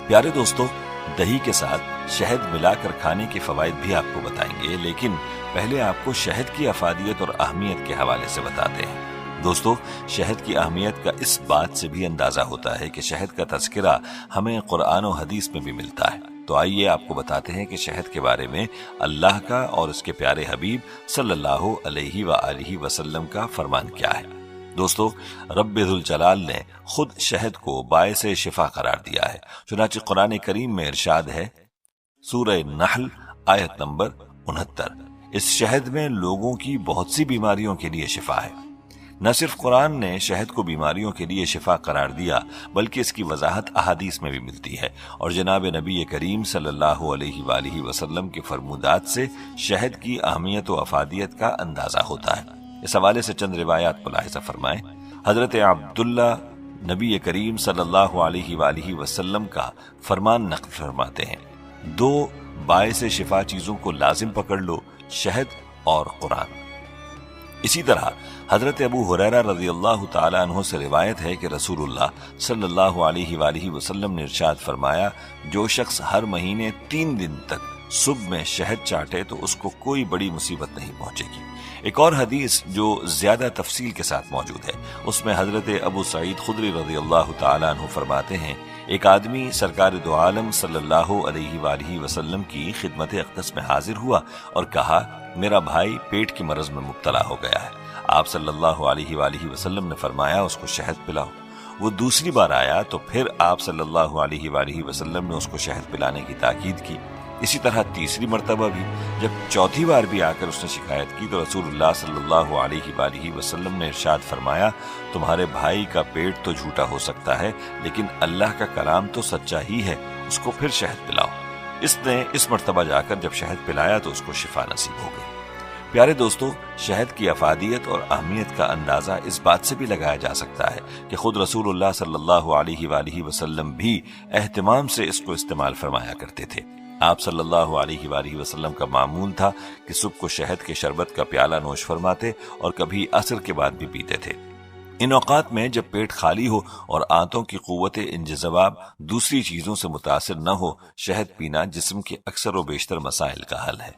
پیارے دوستو، دہی کے ساتھ شہد ملا کر کھانے کے فوائد بھی آپ کو بتائیں گے، لیکن پہلے آپ کو شہد کی افادیت اور اہمیت کے حوالے سے بتاتے ہیں۔ دوستو، شہد کی اہمیت کا اس بات سے بھی اندازہ ہوتا ہے کہ شہد کا تذکرہ ہمیں قرآن و حدیث میں بھی ملتا ہے۔ تو آئیے آپ کو بتاتے ہیں کہ شہد کے بارے میں اللہ کا اور اس کے پیارے حبیب صلی اللہ علیہ وآلہ وسلم کا فرمان کیا ہے۔ دوستو، رب ذوالجلال نے خود شہد کو باعث شفا قرار دیا ہے۔ چنانچہ قرآن کریم میں ارشاد ہے، سورہ نحل آیت نمبر 69، اس شہد میں لوگوں کی بہت سی بیماریوں کے لیے شفا ہے۔ نہ صرف قرآن نے شہد کو بیماریوں کے لیے شفا قرار دیا، بلکہ اس کی وضاحت احادیث میں بھی ملتی ہے، اور جناب نبی کریم صلی اللہ علیہ وآلہ وسلم کے فرمودات سے شہد کی اہمیت و افادیت کا اندازہ ہوتا ہے۔ اس حوالے سے چند روایات ملاحظہ فرمائیں۔ حضرت عبداللہ نبی کریم صلی اللہ علیہ وآلہ وسلم کا فرمان نقل فرماتے ہیں، دو باعث شفا چیزوں کو لازم پکڑ لو، شہد اور قرآن۔ اسی طرح حضرت ابو ہریرہ رضی اللہ تعالیٰ عنہ سے روایت ہے کہ رسول اللہ صلی اللہ علیہ وآلہ وسلم نے ارشاد فرمایا، جو شخص ہر مہینے 3 دن تک صبح میں شہد چاٹے تو اس کو کوئی بڑی مصیبت نہیں پہنچے گی۔ ایک اور حدیث جو زیادہ تفصیل کے ساتھ موجود ہے، اس میں حضرت ابو سعید خدری رضی اللہ تعالیٰ عنہ فرماتے ہیں، ایک آدمی سرکار دو عالم صلی اللہ علیہ وآلہ وسلم کی خدمت اقدس میں حاضر ہوا اور کہا، میرا بھائی پیٹ کی مرض میں مبتلا ہو گیا ہے۔ آپ صلی اللہ علیہ وآلہ وسلم نے فرمایا، اس کو شہد پلاؤ۔ وہ دوسری بار آیا تو پھر آپ صلی اللہ علیہ وآلہ وسلم نے اس کو شہد پلانے کی تاکید کی۔ اسی طرح تیسری مرتبہ بھی۔ جب چوتھی بار بھی آ کر اس نے شکایت کی تو رسول اللہ صلی اللہ علیہ وآلہ وسلم نے ارشاد فرمایا، تمہارے بھائی کا پیٹ تو جھوٹا ہو سکتا ہے، لیکن اللہ کا کلام تو سچا ہی ہے، اس کو پھر شہد پلاؤ۔ اس نے اس مرتبہ جا کر جب شہد پلایا تو اس کو شفا نصیب ہو گئی۔ پیارے دوستو، شہد کی افادیت اور اہمیت کا اندازہ اس بات سے بھی لگایا جا سکتا ہے کہ خود رسول اللہ صلی اللہ علیہ وآلہ وسلم بھی اہتمام سے اس کو استعمال فرمایا کرتے تھے۔ آپ صلی اللہ علیہ وآلہ وسلم کا معمول تھا کہ صبح کو شہد کے شربت کا پیالہ نوش فرماتے اور کبھی عصر کے بعد بھی پیتے تھے۔ ان اوقات میں جب پیٹ خالی ہو اور آنتوں کی قوت انجذاب دوسری چیزوں سے متاثر نہ ہو، شہد پینا جسم کے اکثر و بیشتر مسائل کا حل ہے۔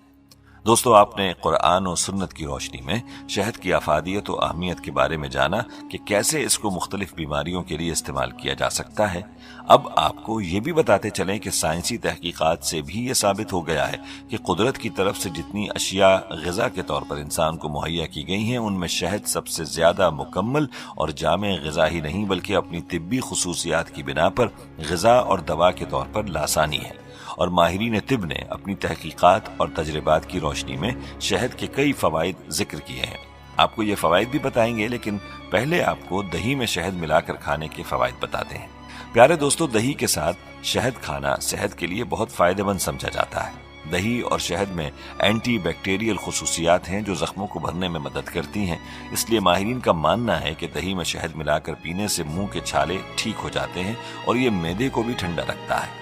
دوستو، آپ نے قرآن و سنت کی روشنی میں شہد کی افادیت و اہمیت کے بارے میں جانا کہ کیسے اس کو مختلف بیماریوں کے لیے استعمال کیا جا سکتا ہے۔ اب آپ کو یہ بھی بتاتے چلیں کہ سائنسی تحقیقات سے بھی یہ ثابت ہو گیا ہے کہ قدرت کی طرف سے جتنی اشیاء غذا کے طور پر انسان کو مہیا کی گئی ہیں، ان میں شہد سب سے زیادہ مکمل اور جامع غذا ہی نہیں بلکہ اپنی طبی خصوصیات کی بنا پر غذا اور دوا کے طور پر لاسانی ہے۔ اور ماہرین طب نے اپنی تحقیقات اور تجربات کی روشنی میں شہد کے کئی فوائد ذکر کیے ہیں۔ آپ کو یہ فوائد بھی بتائیں گے، لیکن پہلے آپ کو دہی میں شہد ملا کر کھانے کے فوائد بتاتے ہیں۔ پیارے دوستو، دہی کے ساتھ شہد کھانا صحت کے لیے بہت فائدہ مند سمجھا جاتا ہے۔ دہی اور شہد میں اینٹی بیکٹیریل خصوصیات ہیں جو زخموں کو بھرنے میں مدد کرتی ہیں، اس لیے ماہرین کا ماننا ہے کہ دہی میں شہد ملا کر پینے سے منہ کے چھالے ٹھیک ہو جاتے ہیں اور یہ معدے کو بھی ٹھنڈا رکھتا ہے۔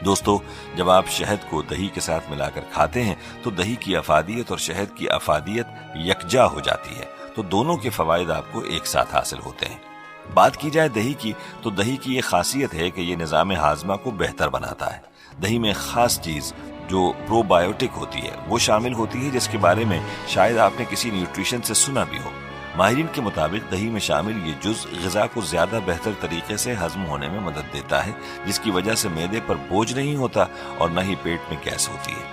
دوستو، جب آپ شہد کو دہی کے ساتھ ملا کر کھاتے ہیں تو دہی کی افادیت اور شہد کی افادیت یکجا ہو جاتی ہے، تو دونوں کے فوائد آپ کو ایک ساتھ حاصل ہوتے ہیں۔ بات کی جائے دہی کی تو دہی کی یہ خاصیت ہے کہ یہ نظام ہاضمہ کو بہتر بناتا ہے۔ دہی میں خاص چیز جو پرو بایوٹک ہوتی ہے وہ شامل ہوتی ہے، جس کے بارے میں شاید آپ نے کسی نیوٹریشن سے سنا بھی ہو۔ ماہرین کے مطابق دہی میں شامل یہ جز غذا کو زیادہ بہتر طریقے سے ہضم ہونے میں مدد دیتا ہے، جس کی وجہ سے معدے پر بوجھ نہیں ہوتا اور نہ ہی پیٹ میں گیس ہوتی ہے۔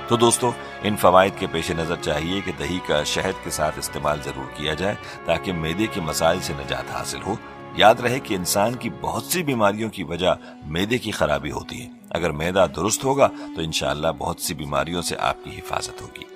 تو دوستو، ان فوائد کے پیش نظر چاہیے کہ دہی کا شہد کے ساتھ استعمال ضرور کیا جائے تاکہ معدے کے مسائل سے نجات حاصل ہو۔ یاد رہے کہ انسان کی بہت سی بیماریوں کی وجہ معدے کی خرابی ہوتی ہے۔ اگر معدہ درست ہوگا تو انشاءاللہ بہت سی بیماریوں سے آپ کی حفاظت ہوگی۔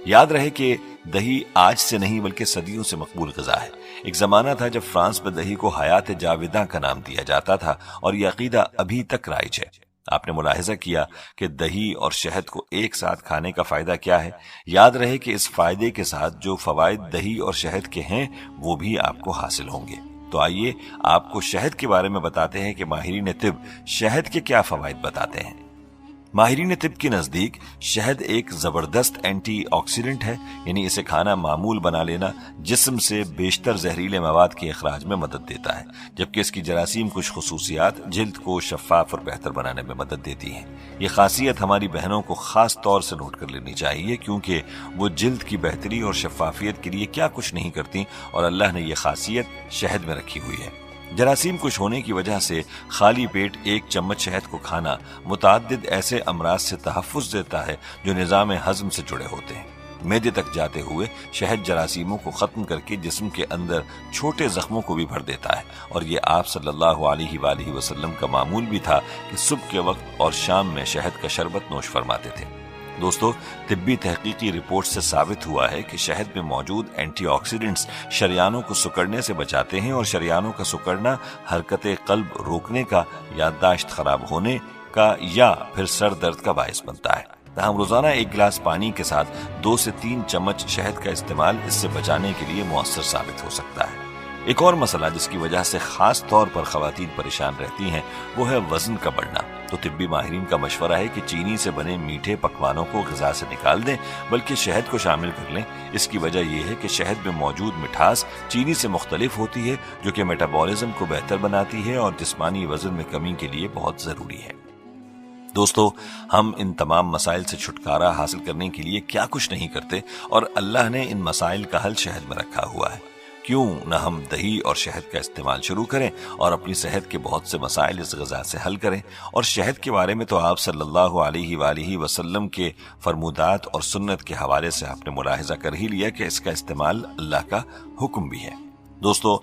یاد رہے کہ دہی آج سے نہیں بلکہ صدیوں سے مقبول غذا ہے۔ ایک زمانہ تھا جب فرانس میں دہی کو حیات جاویداں کا نام دیا جاتا تھا اور یہ عقیدہ ابھی تک رائج ہے۔ آپ نے ملاحظہ کیا کہ دہی اور شہد کو ایک ساتھ کھانے کا فائدہ کیا ہے۔ یاد رہے کہ اس فائدے کے ساتھ جو فوائد دہی اور شہد کے ہیں وہ بھی آپ کو حاصل ہوں گے۔ تو آئیے آپ کو شہد کے بارے میں بتاتے ہیں کہ ماہرین طب شہد کے کیا فوائد بتاتے ہیں۔ ماہرین طب کے نزدیک شہد ایک زبردست اینٹی آکسیڈنٹ ہے، یعنی اسے کھانا معمول بنا لینا جسم سے بیشتر زہریلے مواد کے اخراج میں مدد دیتا ہے، جبکہ اس کی جراثیم کش خصوصیات جلد کو شفاف اور بہتر بنانے میں مدد دیتی ہیں۔ یہ خاصیت ہماری بہنوں کو خاص طور سے نوٹ کر لینی چاہیے، کیونکہ وہ جلد کی بہتری اور شفافیت کے لیے کیا کچھ نہیں کرتی اور اللہ نے یہ خاصیت شہد میں رکھی ہوئی ہے۔ جراثیم کش ہونے کی وجہ سے خالی پیٹ 1 چمچ شہد کو کھانا متعدد ایسے امراض سے تحفظ دیتا ہے جو نظام ہضم سے جڑے ہوتے ہیں۔ معدے تک جاتے ہوئے شہد جراثیموں کو ختم کر کے جسم کے اندر چھوٹے زخموں کو بھی بھر دیتا ہے، اور یہ آپ صلی اللہ علیہ وآلہ وسلم کا معمول بھی تھا کہ صبح کے وقت اور شام میں شہد کا شربت نوش فرماتے تھے۔ دوستو، طبی تحقیقی رپورٹ سے ثابت ہوا ہے کہ شہد میں موجود اینٹی آکسیڈنٹس شریانوں کو سکڑنے سے بچاتے ہیں، اور شریانوں کا سکڑنا حرکت قلب روکنے کا، یادداشت خراب ہونے کا یا پھر سر درد کا باعث بنتا ہے۔ تاہم روزانہ 1 گلاس پانی کے ساتھ 2 سے 3 چمچ شہد کا استعمال اس سے بچانے کے لیے مؤثر ثابت ہو سکتا ہے۔ ایک اور مسئلہ جس کی وجہ سے خاص طور پر خواتین پریشان رہتی ہیں وہ ہے وزن کا بڑھنا۔ تو طبی ماہرین کا مشورہ ہے کہ چینی سے بنے میٹھے پکوانوں کو غذا سے نکال دیں، بلکہ شہد کو شامل کر لیں۔ اس کی وجہ یہ ہے کہ شہد میں موجود مٹھاس چینی سے مختلف ہوتی ہے، جو کہ میٹابولزم کو بہتر بناتی ہے اور جسمانی وزن میں کمی کے لیے بہت ضروری ہے۔ دوستو، ہم ان تمام مسائل سے چھٹکارا حاصل کرنے کے لیے کیا کچھ نہیں کرتے، اور اللہ نے ان مسائل کا حل شہد میں رکھا ہوا ہے۔ کیوں نہ ہم دہی اور شہد کا استعمال شروع کریں اور اپنی صحت کے بہت سے مسائل اس غذا سے حل کریں۔ اور شہد کے بارے میں تو آپ صلی اللہ علیہ وآلہ وسلم کے فرمودات اور سنت کے حوالے سے آپ نے ملاحظہ کر ہی لیا کہ اس کا استعمال اللہ کا حکم بھی ہے۔ دوستو،